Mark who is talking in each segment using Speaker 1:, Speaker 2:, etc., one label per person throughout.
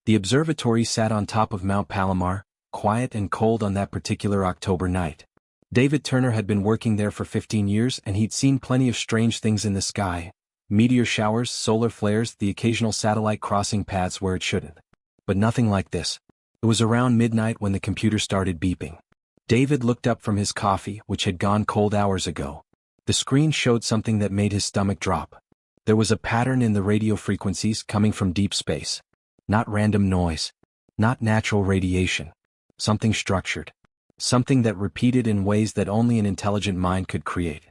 Speaker 1: The observatory sat on top of Mount Palomar, quiet and cold on that particular October night. David Turner had been working there for 15 years and he'd seen plenty of strange things in the sky. Meteor showers, solar flares, the occasional satellite crossing paths where it shouldn't. But nothing like this. It was around midnight when the computer started beeping. David looked up from his coffee, which had gone cold hours ago. The screen showed something that made his stomach drop. There was a pattern in the radio frequencies coming from deep space. Not random noise. Not natural radiation. Something structured. Something that repeated in ways that only an intelligent mind could create.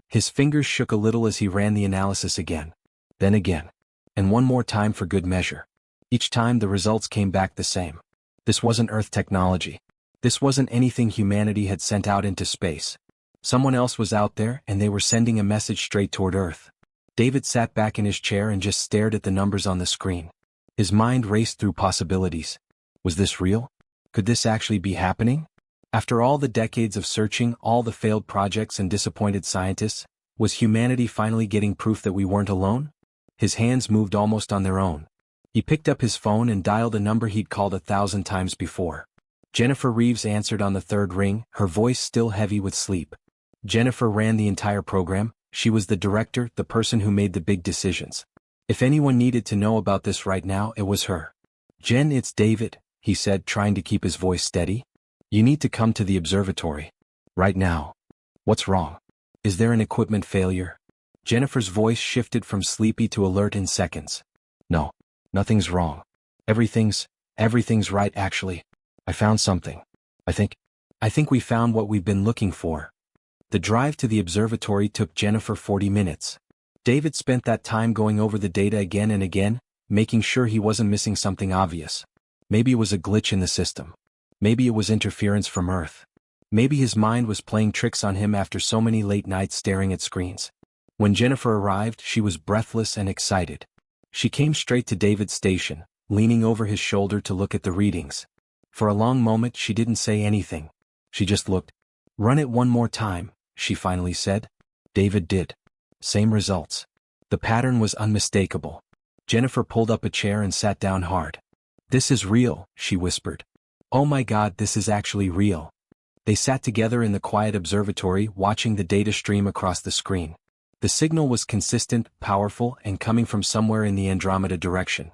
Speaker 1: His fingers shook a little as he ran the analysis again. Then again. And one more time for good measure. Each time the results came back the same. This wasn't Earth technology. This wasn't anything humanity had sent out into space. Someone else was out there and they were sending a message straight toward Earth. David sat back in his chair and just stared at the numbers on the screen. His mind raced through possibilities. Was this real? Could this actually be happening? After all the decades of searching, all the failed projects and disappointed scientists, was humanity finally getting proof that we weren't alone? His hands moved almost on their own. He picked up his phone and dialed a number he'd called 1,000 times before. Jennifer Reeves answered on the third ring, her voice still heavy with sleep. Jennifer ran the entire program. She was the director, the person who made the big decisions. If anyone needed to know about this right now, it was her. "Jen, it's David," he said, trying to keep his voice steady. "You need to come to the observatory. Right now." "What's wrong? Is there an equipment failure?" Jennifer's voice shifted from sleepy to alert in seconds. "No, nothing's wrong. Everything's right actually. I found something. I think we found what we've been looking for." The drive to the observatory took Jennifer 40 minutes. David spent that time going over the data again and again, making sure he wasn't missing something obvious. Maybe it was a glitch in the system. Maybe it was interference from Earth. Maybe his mind was playing tricks on him after so many late nights staring at screens. When Jennifer arrived, she was breathless and excited. She came straight to David's station, leaning over his shoulder to look at the readings. For a long moment she didn't say anything. She just looked. "Run it one more time," she finally said. David did. Same results. The pattern was unmistakable. Jennifer pulled up a chair and sat down hard. "This is real," she whispered. "Oh my God, this is actually real." They sat together in the quiet observatory, watching the data stream across the screen. The signal was consistent, powerful, and coming from somewhere in the Andromeda direction.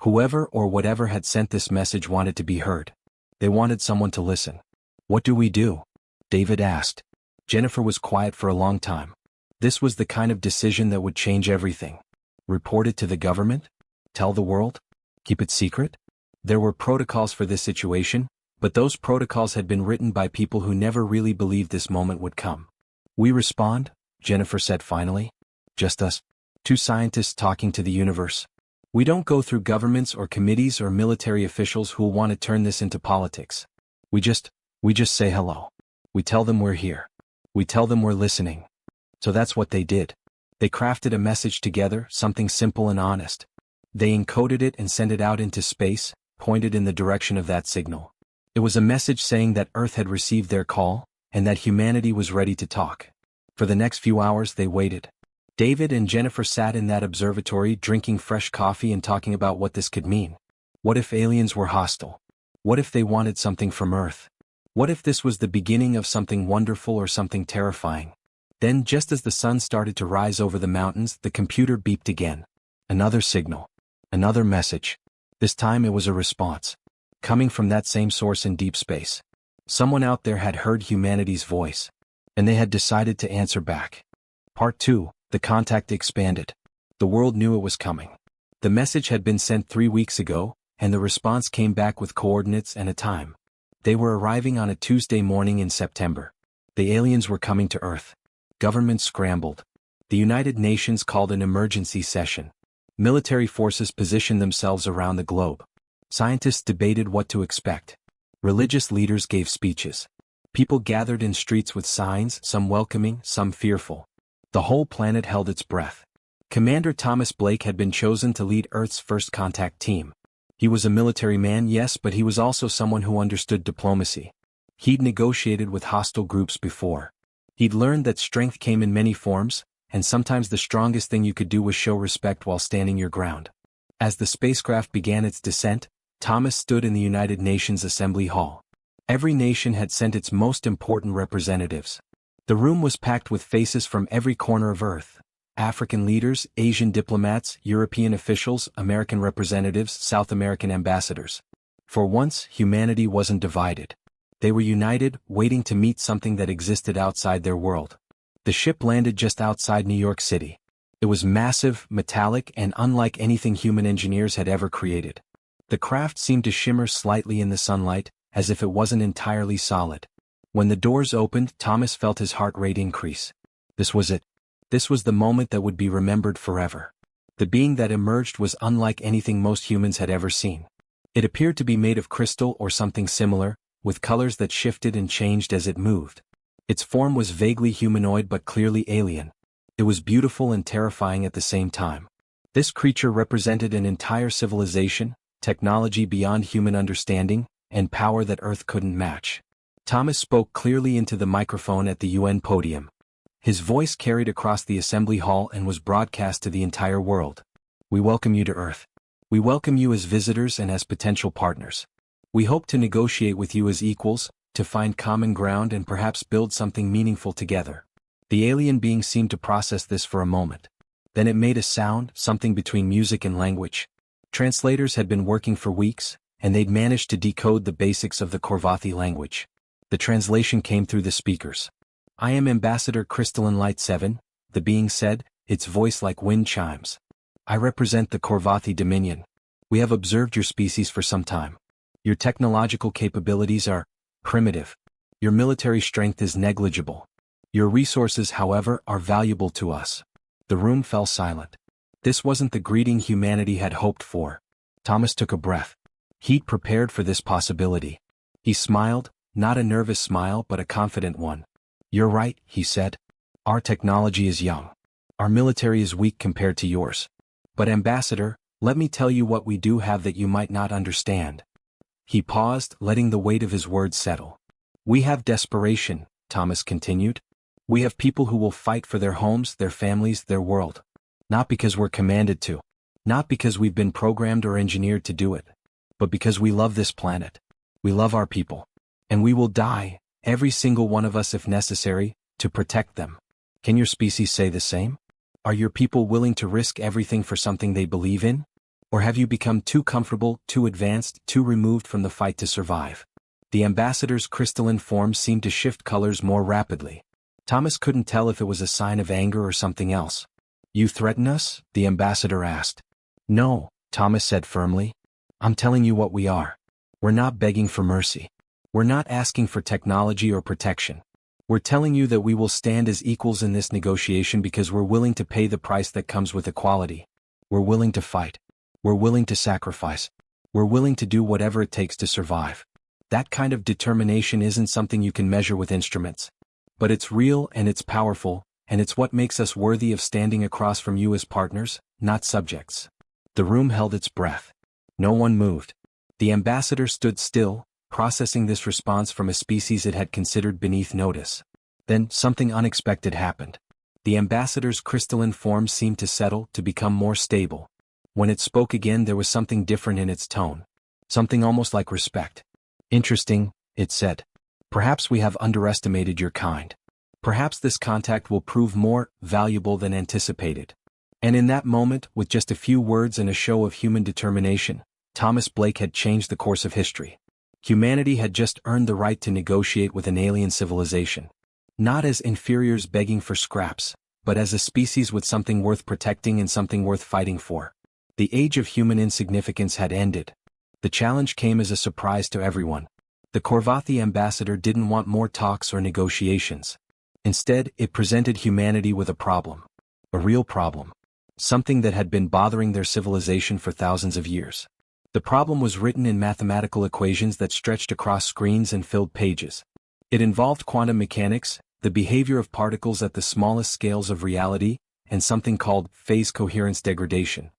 Speaker 1: Whoever or whatever had sent this message wanted to be heard. They wanted someone to listen. "What do we do?" David asked. Jennifer was quiet for a long time. This was the kind of decision that would change everything. Report it to the government? Tell the world? Keep it secret? There were protocols for this situation, but those protocols had been written by people who never really believed this moment would come. "We respond," Jennifer said finally. "Just us. Two scientists talking to the universe. We don't go through governments or committees or military officials who'll want to turn this into politics. We just say hello. We tell them we're here. We tell them we're listening." So that's what they did. They crafted a message together, something simple and honest. They encoded it and sent it out into space, pointed in the direction of that signal. It was a message saying that Earth had received their call, and that humanity was ready to talk. For the next few hours they waited. David and Jennifer sat in that observatory drinking fresh coffee and talking about what this could mean. What if aliens were hostile? What if they wanted something from Earth? What if this was the beginning of something wonderful or something terrifying? Then, just as the sun started to rise over the mountains, the computer beeped again. Another signal. Another message. This time it was a response. Coming from that same source in deep space. Someone out there had heard humanity's voice. And they had decided to answer back. Part 2, the contact expanded. The world knew it was coming. The message had been sent 3 weeks ago, and the response came back with coordinates and a time. They were arriving on a Tuesday morning in September. The aliens were coming to Earth. Governments scrambled. The United Nations called an emergency session. Military forces positioned themselves around the globe. Scientists debated what to expect. Religious leaders gave speeches. People gathered in streets with signs, some welcoming, some fearful. The whole planet held its breath. Commander Thomas Blake had been chosen to lead Earth's first contact team. He was a military man, yes, but he was also someone who understood diplomacy. He'd negotiated with hostile groups before. He'd learned that strength came in many forms, and sometimes the strongest thing you could do was show respect while standing your ground. As the spacecraft began its descent, Thomas stood in the United Nations Assembly Hall. Every nation had sent its most important representatives. The room was packed with faces from every corner of Earth. African leaders, Asian diplomats, European officials, American representatives, South American ambassadors. For once, humanity wasn't divided. They were united, waiting to meet something that existed outside their world. The ship landed just outside New York City. It was massive, metallic, and unlike anything human engineers had ever created. The craft seemed to shimmer slightly in the sunlight, as if it wasn't entirely solid. When the doors opened, Thomas felt his heart rate increase. This was it. This was the moment that would be remembered forever. The being that emerged was unlike anything most humans had ever seen. It appeared to be made of crystal or something similar, with colors that shifted and changed as it moved. Its form was vaguely humanoid but clearly alien. It was beautiful and terrifying at the same time. This creature represented an entire civilization, technology beyond human understanding, and power that Earth couldn't match. Thomas spoke clearly into the microphone at the UN podium. His voice carried across the assembly hall and was broadcast to the entire world. We welcome you to Earth. We welcome you as visitors and as potential partners. We hope to negotiate with you as equals, to find common ground and perhaps build something meaningful together. The alien being seemed to process this for a moment. Then it made a sound, something between music and language. Translators had been working for weeks, and they'd managed to decode the basics of the Korvathi language. The translation came through the speakers. I am Ambassador Crystalline Light 7, the being said, its voice like wind chimes. I represent the Korvathi Dominion. We have observed your species for some time. Your technological capabilities are primitive. Your military strength is negligible. Your resources, however, are valuable to us. The room fell silent. This wasn't the greeting humanity had hoped for. Thomas took a breath. He'd prepared for this possibility. He smiled, not a nervous smile but a confident one. You're right, he said. Our technology is young. Our military is weak compared to yours. But Ambassador, let me tell you what we do have that you might not understand. He paused, letting the weight of his words settle. We have desperation, Thomas continued. We have people who will fight for their homes, their families, their world. Not because we're commanded to. Not because we've been programmed or engineered to do it. But because we love this planet. We love our people. And we will die, every single one of us if necessary, to protect them. Can your species say the same? Are your people willing to risk everything for something they believe in? Or have you become too comfortable, too advanced, too removed from the fight to survive? The ambassador's crystalline form seemed to shift colors more rapidly. Thomas couldn't tell if it was a sign of anger or something else. You threaten us? The ambassador asked. No, Thomas said firmly. I'm telling you what we are. We're not begging for mercy. We're not asking for technology or protection. We're telling you that we will stand as equals in this negotiation because we're willing to pay the price that comes with equality. We're willing to fight. We're willing to sacrifice. We're willing to do whatever it takes to survive. That kind of determination isn't something you can measure with instruments. But it's real and it's powerful, and it's what makes us worthy of standing across from you as partners, not subjects. The room held its breath. No one moved. The ambassador stood still, processing this response from a species it had considered beneath notice. Then, something unexpected happened. The ambassador's crystalline form seemed to settle, to become more stable. When it spoke again, there was something different in its tone. Something almost like respect. Interesting, it said. Perhaps we have underestimated your kind. Perhaps this contact will prove more valuable than anticipated. And in that moment, with just a few words and a show of human determination, Thomas Blake had changed the course of history. Humanity had just earned the right to negotiate with an alien civilization. Not as inferiors begging for scraps, but as a species with something worth protecting and something worth fighting for. The age of human insignificance had ended. The challenge came as a surprise to everyone. The Korvathi ambassador didn't want more talks or negotiations. Instead, it presented humanity with a problem. A real problem. Something that had been bothering their civilization for thousands of years. The problem was written in mathematical equations that stretched across screens and filled pages. It involved quantum mechanics, the behavior of particles at the smallest scales of reality, and something called phase coherence degradation.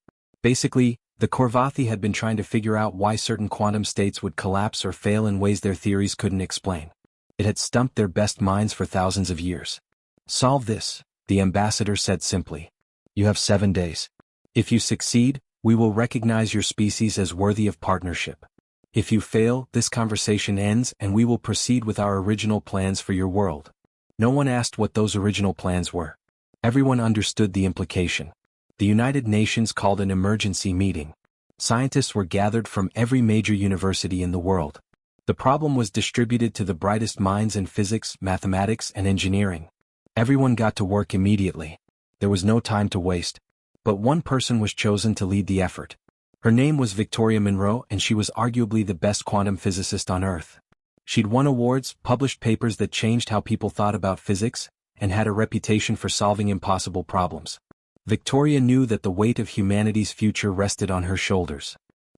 Speaker 1: Basically, the Korvathi had been trying to figure out why certain quantum states would collapse or fail in ways their theories couldn't explain. It had stumped their best minds for thousands of years. Solve this, the ambassador said simply. You have 7 days. If you succeed, We will recognize your species as worthy of partnership. If you fail, this conversation ends and we will proceed with our original plans for your world. No one asked what those original plans were. Everyone understood the implication. The United Nations called an emergency meeting. Scientists were gathered from every major university in the world. The problem was distributed to the brightest minds in physics, mathematics, and engineering. Everyone got to work immediately. There was no time to waste. But one person was chosen to lead the effort. Her name was Victoria Monroe, and she was arguably the best quantum physicist on Earth. She'd won awards, published papers that changed how people thought about physics, and had a reputation for solving impossible problems. Victoria knew that the weight of humanity's future rested on her shoulders.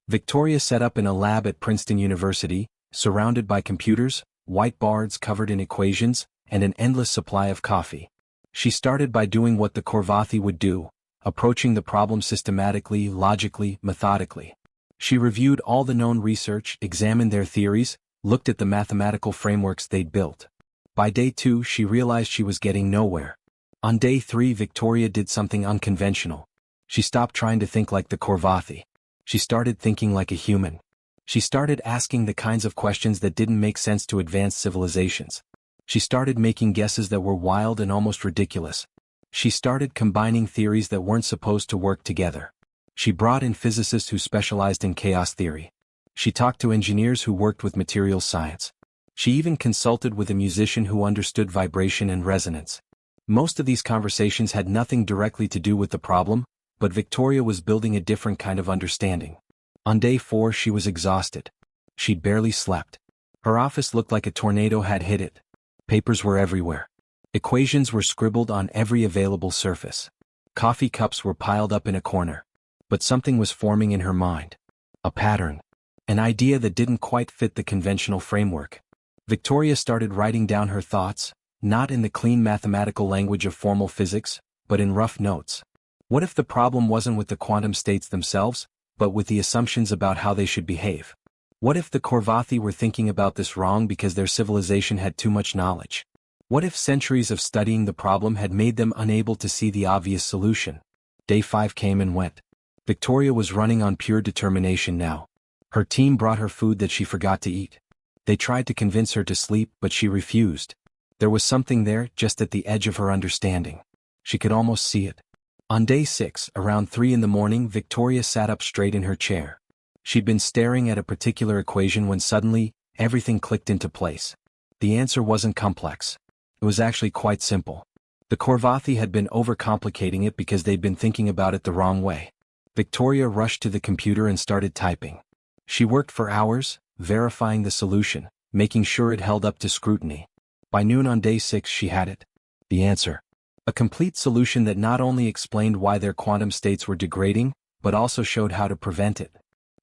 Speaker 1: Victoria set up in a lab at Princeton University, surrounded by computers, whiteboards covered in equations, and an endless supply of coffee. She started by doing what the Korvathi would do, approaching the problem systematically, logically, methodically. She reviewed all the known research, examined their theories, looked at the mathematical frameworks they'd built. By day 2, she realized she was getting nowhere. On day 3, Victoria did something unconventional. She stopped trying to think like the Korvathi. She started thinking like a human. She started asking the kinds of questions that didn't make sense to advanced civilizations. She started making guesses that were wild and almost ridiculous. She started combining theories that weren't supposed to work together. She brought in physicists who specialized in chaos theory. She talked to engineers who worked with materials science. She even consulted with a musician who understood vibration and resonance. Most of these conversations had nothing directly to do with the problem, but Victoria was building a different kind of understanding. On day 4, she was exhausted. She'd barely slept. Her office looked like a tornado had hit it. Papers were everywhere. Equations were scribbled on every available surface. Coffee cups were piled up in a corner. But something was forming in her mind. A pattern. An idea that didn't quite fit the conventional framework. Victoria started writing down her thoughts, not in the clean mathematical language of formal physics, but in rough notes. What if the problem wasn't with the quantum states themselves, but with the assumptions about how they should behave? What if the Korvathi were thinking about this wrong because their civilization had too much knowledge? What if centuries of studying the problem had made them unable to see the obvious solution? Day 5 came and went. Victoria was running on pure determination now. Her team brought her food that she forgot to eat. They tried to convince her to sleep, but she refused. There was something there, just at the edge of her understanding. She could almost see it. On day 6, around 3 in the morning, Victoria sat up straight in her chair. She'd been staring at a particular equation when suddenly, everything clicked into place. The answer wasn't complex. It was actually quite simple. The Korvathi had been overcomplicating it because they'd been thinking about it the wrong way. Victoria rushed to the computer and started typing. She worked for hours, verifying the solution, making sure it held up to scrutiny. By noon on day 6 she had it. The answer. A complete solution that not only explained why their quantum states were degrading, but also showed how to prevent it.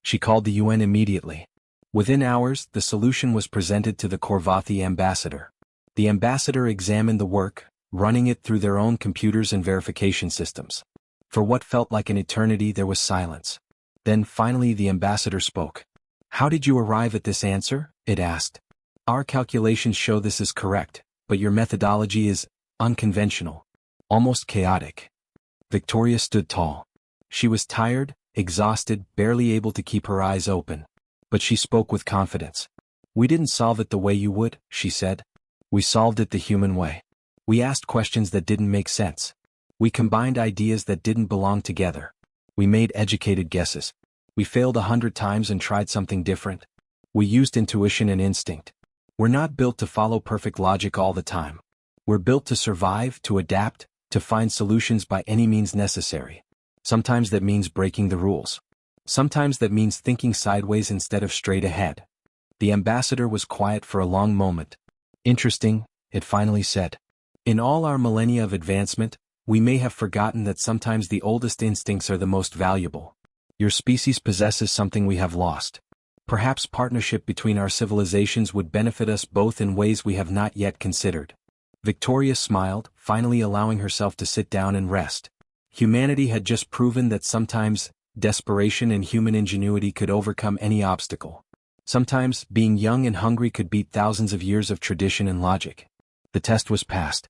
Speaker 1: She called the UN immediately. Within hours, the solution was presented to the Korvathi ambassador. The ambassador examined the work, running it through their own computers and verification systems. For what felt like an eternity, there was silence. Then finally the ambassador spoke. "How did you arrive at this answer?" it asked. "Our calculations show this is correct, but your methodology is unconventional, almost chaotic." Victoria stood tall. She was tired, exhausted, barely able to keep her eyes open. But she spoke with confidence. "We didn't solve it the way you would," she said. "We solved it the human way. We asked questions that didn't make sense. We combined ideas that didn't belong together. We made educated guesses. We failed 100 times and tried something different. We used intuition and instinct. We're not built to follow perfect logic all the time. We're built to survive, to adapt, to find solutions by any means necessary. Sometimes that means breaking the rules. Sometimes that means thinking sideways instead of straight ahead." The ambassador was quiet for a long moment. "Interesting," it finally said. "In all our millennia of advancement, we may have forgotten that sometimes the oldest instincts are the most valuable. Your species possesses something we have lost. Perhaps partnership between our civilizations would benefit us both in ways we have not yet considered." Victoria smiled, finally allowing herself to sit down and rest. Humanity had just proven that sometimes, desperation and human ingenuity could overcome any obstacle. Sometimes, being young and hungry could beat thousands of years of tradition and logic. The test was passed.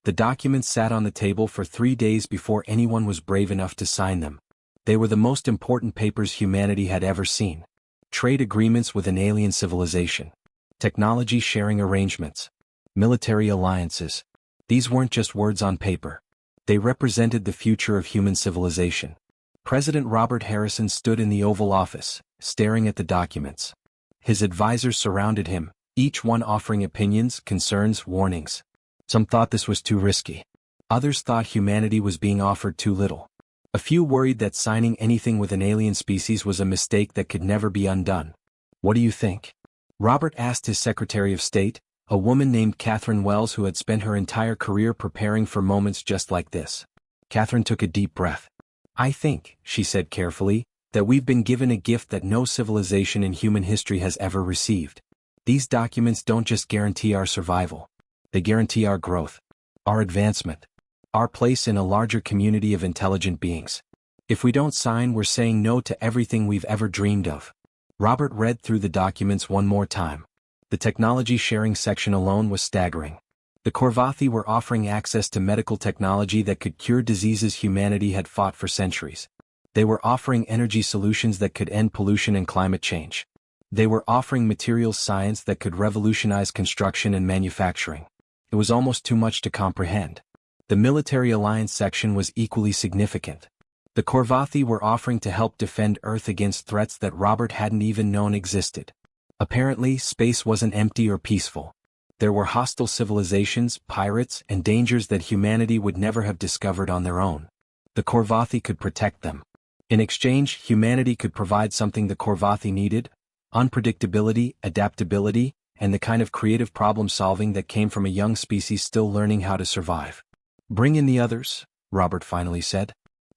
Speaker 1: The documents sat on the table for 3 days before anyone was brave enough to sign them. They were the most important papers humanity had ever seen. Trade agreements with an alien civilization. Technology sharing arrangements. Military alliances. These weren't just words on paper. They represented the future of human civilization. President Robert Harrison stood in the Oval Office, staring at the documents. His advisors surrounded him, each one offering opinions, concerns, warnings. Some thought this was too risky. Others thought humanity was being offered too little. A few worried that signing anything with an alien species was a mistake that could never be undone. "What do you think?" Robert asked his Secretary of State, a woman named Catherine Wells who had spent her entire career preparing for moments just like this. Catherine took a deep breath. "I think," she said carefully, "that we've been given a gift that no civilization in human history has ever received. These documents don't just guarantee our survival. They guarantee our growth, our advancement, our place in a larger community of intelligent beings. If we don't sign, we're saying no to everything we've ever dreamed of." Robert read through the documents one more time. The technology sharing section alone was staggering. The Korvathi were offering access to medical technology that could cure diseases humanity had fought for centuries. They were offering energy solutions that could end pollution and climate change. They were offering materials science that could revolutionize construction and manufacturing. It was almost too much to comprehend. The military alliance section was equally significant. The Korvathi were offering to help defend Earth against threats that Robert hadn't even known existed. Apparently, space wasn't empty or peaceful. There were hostile civilizations, pirates, and dangers that humanity would never have discovered on their own. The Korvathi could protect them. In exchange, humanity could provide something the Korvathi needed: unpredictability, adaptability, and the kind of creative problem-solving that came from a young species still learning how to survive. "Bring in the others," Robert finally said.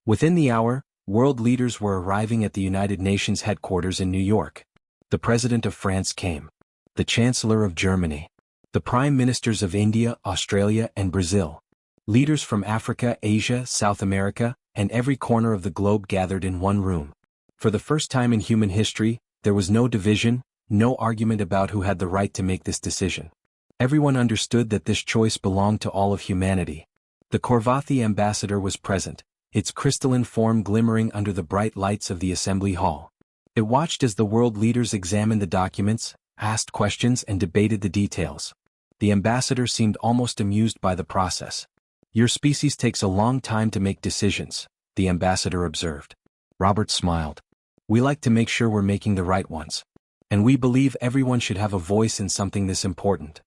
Speaker 1: Within the hour, world leaders were arriving at the United Nations headquarters in New York. The President of France came. The Chancellor of Germany. The Prime Ministers of India, Australia, and Brazil. Leaders from Africa, Asia, South America, and every corner of the globe gathered in one room. For the first time in human history, there was no division, no argument about who had the right to make this decision. Everyone understood that this choice belonged to all of humanity. The Korvathi ambassador was present, its crystalline form glimmering under the bright lights of the assembly hall. It watched as the world leaders examined the documents, asked questions, and debated the details. The ambassador seemed almost amused by the process. "Your species takes a long time to make decisions," the ambassador observed. Robert smiled. "We like to make sure we're making the right ones. And we believe everyone should have a voice in something this important."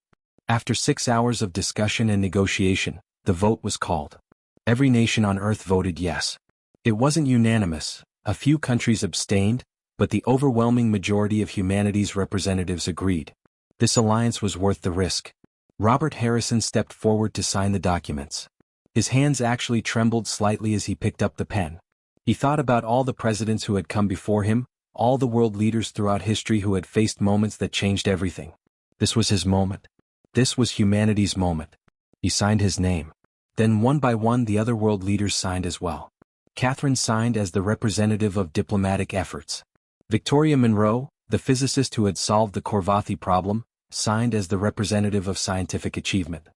Speaker 1: After 6 hours of discussion and negotiation, the vote was called. Every nation on Earth voted yes. It wasn't unanimous, a few countries abstained, but the overwhelming majority of humanity's representatives agreed. This alliance was worth the risk. Robert Harrison stepped forward to sign the documents. His hands actually trembled slightly as he picked up the pen. He thought about all the presidents who had come before him, all the world leaders throughout history who had faced moments that changed everything. This was his moment. This was humanity's moment. He signed his name. Then one by one the other world leaders signed as well. Catherine signed as the representative of diplomatic efforts. Victoria Monroe, the physicist who had solved the Korvathi problem, signed as the representative of scientific achievement.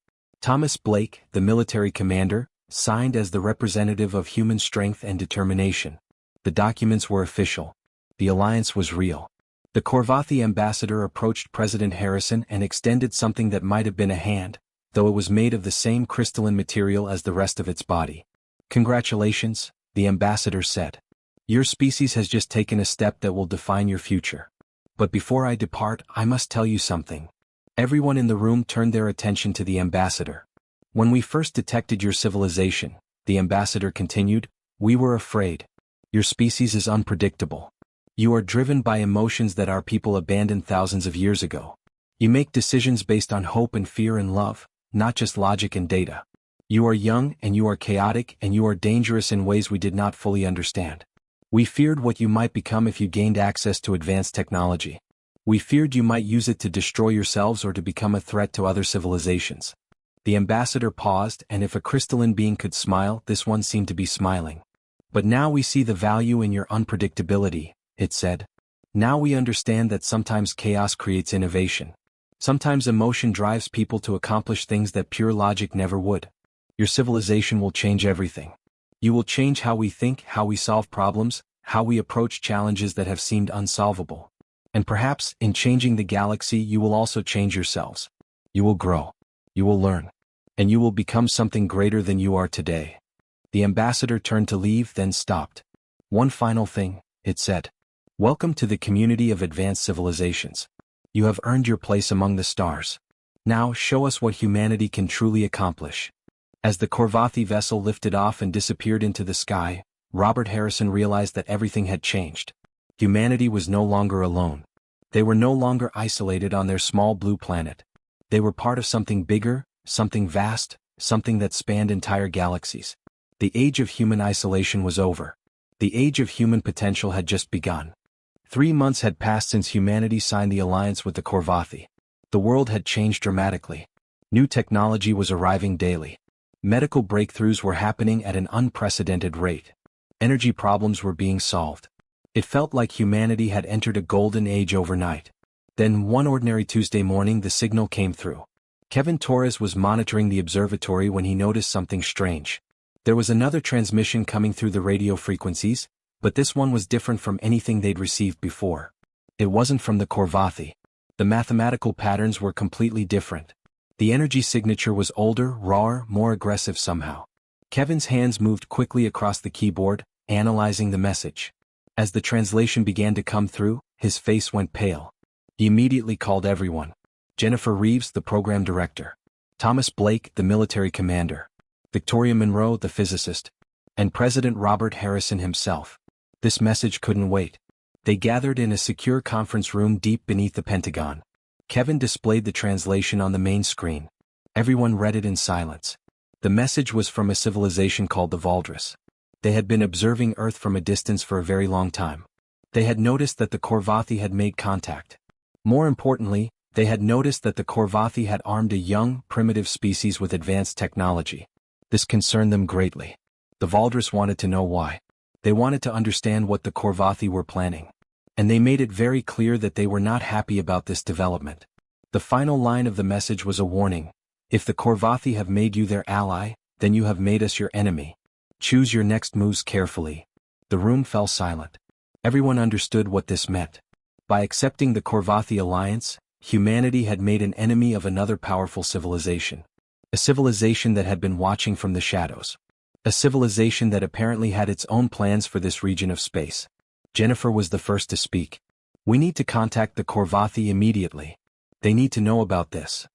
Speaker 1: Thomas Blake, the military commander, signed as the representative of human strength and determination. The documents were official. The alliance was real. The Korvathi ambassador approached President Harrison and extended something that might have been a hand, though it was made of the same crystalline material as the rest of its body. "Congratulations," the ambassador said. "Your species has just taken a step that will define your future. But before I depart, I must tell you something." Everyone in the room turned their attention to the ambassador. "When we first detected your civilization," the ambassador continued, "we were afraid. Your species is unpredictable. You are driven by emotions that our people abandoned thousands of years ago. You make decisions based on hope and fear and love, not just logic and data. You are young and you are chaotic and you are dangerous in ways we did not fully understand. We feared what you might become if you gained access to advanced technology. We feared you might use it to destroy yourselves or to become a threat to other civilizations." The ambassador paused, and if a crystalline being could smile, this one seemed to be smiling. "But now we see the value in your unpredictability," it said. "Now we understand that sometimes chaos creates innovation. Sometimes emotion drives people to accomplish things that pure logic never would. Your civilization will change everything. You will change how we think, how we solve problems, how we approach challenges that have seemed unsolvable. And perhaps, in changing the galaxy, you will also change yourselves. You will grow. You will learn. And you will become something greater than you are today. The ambassador turned to leave, then stopped. One final thing, it said. Welcome to the community of advanced civilizations. You have earned your place among the stars. Now show us what humanity can truly accomplish. As the Korvathi vessel lifted off and disappeared into the sky, Robert Harrison realized that everything had changed. Humanity was no longer alone. They were no longer isolated on their small blue planet. They were part of something bigger, something vast, something that spanned entire galaxies. The age of human isolation was over. The age of human potential had just begun. 3 months had passed since humanity signed the alliance with the Korvathi. The world had changed dramatically. New technology was arriving daily. Medical breakthroughs were happening at an unprecedented rate. Energy problems were being solved. It felt like humanity had entered a golden age overnight. Then one ordinary Tuesday morning the signal came through. Kevin Torres was monitoring the observatory when he noticed something strange. There was another transmission coming through the radio frequencies, but this one was different from anything they'd received before. It wasn't from the Korvathi. The mathematical patterns were completely different. The energy signature was older, rawer, more aggressive somehow. Kevin's hands moved quickly across the keyboard, analyzing the message. As the translation began to come through, his face went pale. He immediately called everyone. Jennifer Reeves, the program director. Thomas Blake, the military commander. Victoria Monroe, the physicist. And President Robert Harrison himself. This message couldn't wait. They gathered in a secure conference room deep beneath the Pentagon. Kevin displayed the translation on the main screen. Everyone read it in silence. The message was from a civilization called the Valdris. They had been observing Earth from a distance for a very long time. They had noticed that the Korvathi had made contact. More importantly, they had noticed that the Korvathi had armed a young, primitive species with advanced technology. This concerned them greatly. The Valdris wanted to know why. They wanted to understand what the Korvathi were planning. And they made it very clear that they were not happy about this development. The final line of the message was a warning. If the Korvathi have made you their ally, then you have made us your enemy. Choose your next moves carefully. The room fell silent. Everyone understood what this meant. By accepting the Korvathi alliance, humanity had made an enemy of another powerful civilization. A civilization that had been watching from the shadows. A civilization that apparently had its own plans for this region of space. Jennifer was the first to speak. We need to contact the Korvathi immediately. They need to know about this.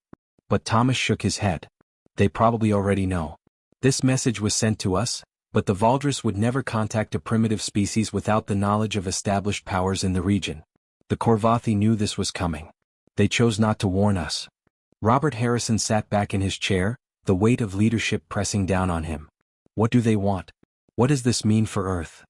Speaker 1: But Thomas shook his head. They probably already know. This message was sent to us, but the Valdris would never contact a primitive species without the knowledge of established powers in the region. The Korvathi knew this was coming. They chose not to warn us. Robert Harrison sat back in his chair, the weight of leadership pressing down on him. What do they want? What does this mean for Earth?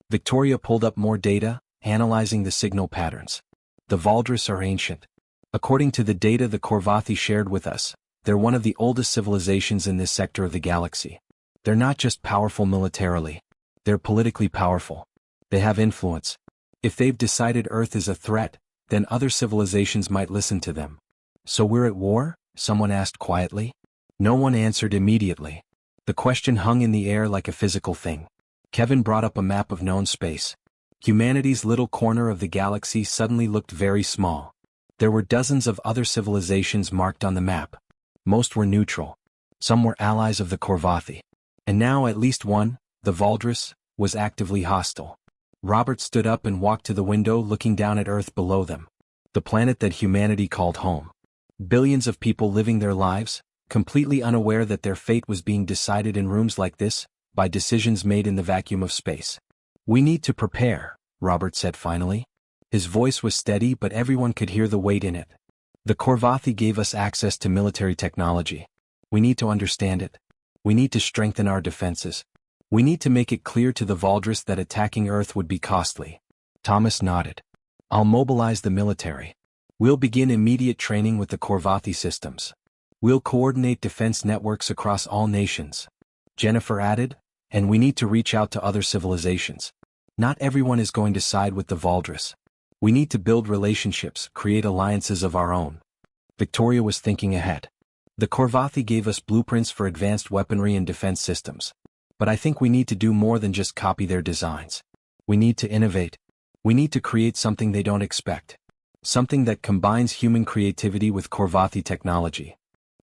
Speaker 1: Victoria pulled up more data, analyzing the signal patterns. The Valdris are ancient. According to the data the Korvathi shared with us, they're one of the oldest civilizations in this sector of the galaxy. They're not just powerful militarily. They're politically powerful. They have influence. If they've decided Earth is a threat, then other civilizations might listen to them. So we're at war? Someone asked quietly. No one answered immediately. The question hung in the air like a physical thing. Kevin brought up a map of known space. Humanity's little corner of the galaxy suddenly looked very small. There were dozens of other civilizations marked on the map. Most were neutral. Some were allies of the Korvathi. And now at least one, the Valdris, was actively hostile. Robert stood up and walked to the window looking down at Earth below them. The planet that humanity called home. Billions of people living their lives, completely unaware that their fate was being decided in rooms like this, by decisions made in the vacuum of space. We need to prepare, Robert said finally. His voice was steady but everyone could hear the weight in it. The Korvathi gave us access to military technology. We need to understand it. We need to strengthen our defenses. We need to make it clear to the Valdris that attacking Earth would be costly. Thomas nodded. I'll mobilize the military. We'll begin immediate training with the Korvathi systems. We'll coordinate defense networks across all nations. Jennifer added, and we need to reach out to other civilizations. Not everyone is going to side with the Valdris. We need to build relationships, create alliances of our own. Victoria was thinking ahead. The Korvathi gave us blueprints for advanced weaponry and defense systems. But I think we need to do more than just copy their designs. We need to innovate. We need to create something they don't expect. Something that combines human creativity with Korvathi technology.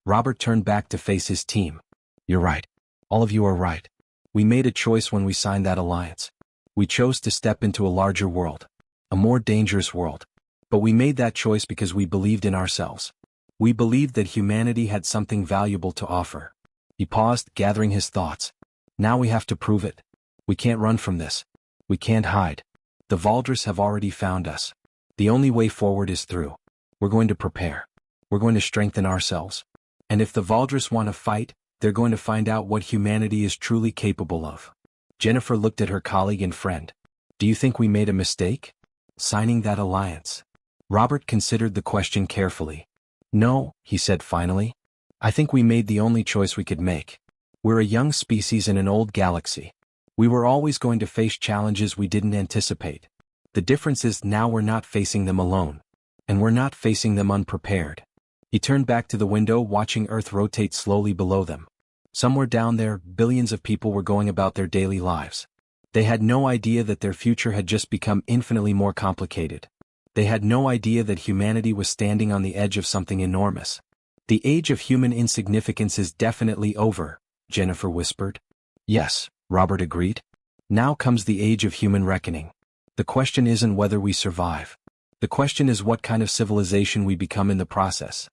Speaker 1: Robert turned back to face his team. You're right. All of you are right. We made a choice when we signed that alliance. We chose to step into a larger world. A more dangerous world. But we made that choice because we believed in ourselves. We believed that humanity had something valuable to offer. He paused, gathering his thoughts. Now we have to prove it. We can't run from this. We can't hide. The Valdres have already found us. The only way forward is through. We're going to prepare. We're going to strengthen ourselves. And if the Valdres want to fight, they're going to find out what humanity is truly capable of. Jennifer looked at her colleague and friend. Do you think we made a mistake? Signing that alliance. Robert considered the question carefully. No, he said finally. I think we made the only choice we could make. We're a young species in an old galaxy. We were always going to face challenges we didn't anticipate. The difference is now we're not facing them alone. And we're not facing them unprepared. He turned back to the window, watching Earth rotate slowly below them. Somewhere down there, billions of people were going about their daily lives. They had no idea that their future had just become infinitely more complicated. They had no idea that humanity was standing on the edge of something enormous. The age of human insignificance is definitely over, Jennifer whispered. Yes, Robert agreed. Now comes the age of human reckoning. The question isn't whether we survive. The question is what kind of civilization we become in the process.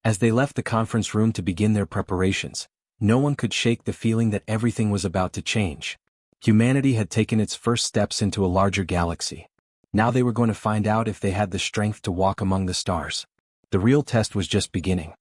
Speaker 1: As they left the conference room to begin their preparations, no one could shake the feeling that everything was about to change. Humanity had taken its first steps into a larger galaxy. Now they were going to find out if they had the strength to walk among the stars. The real test was just beginning.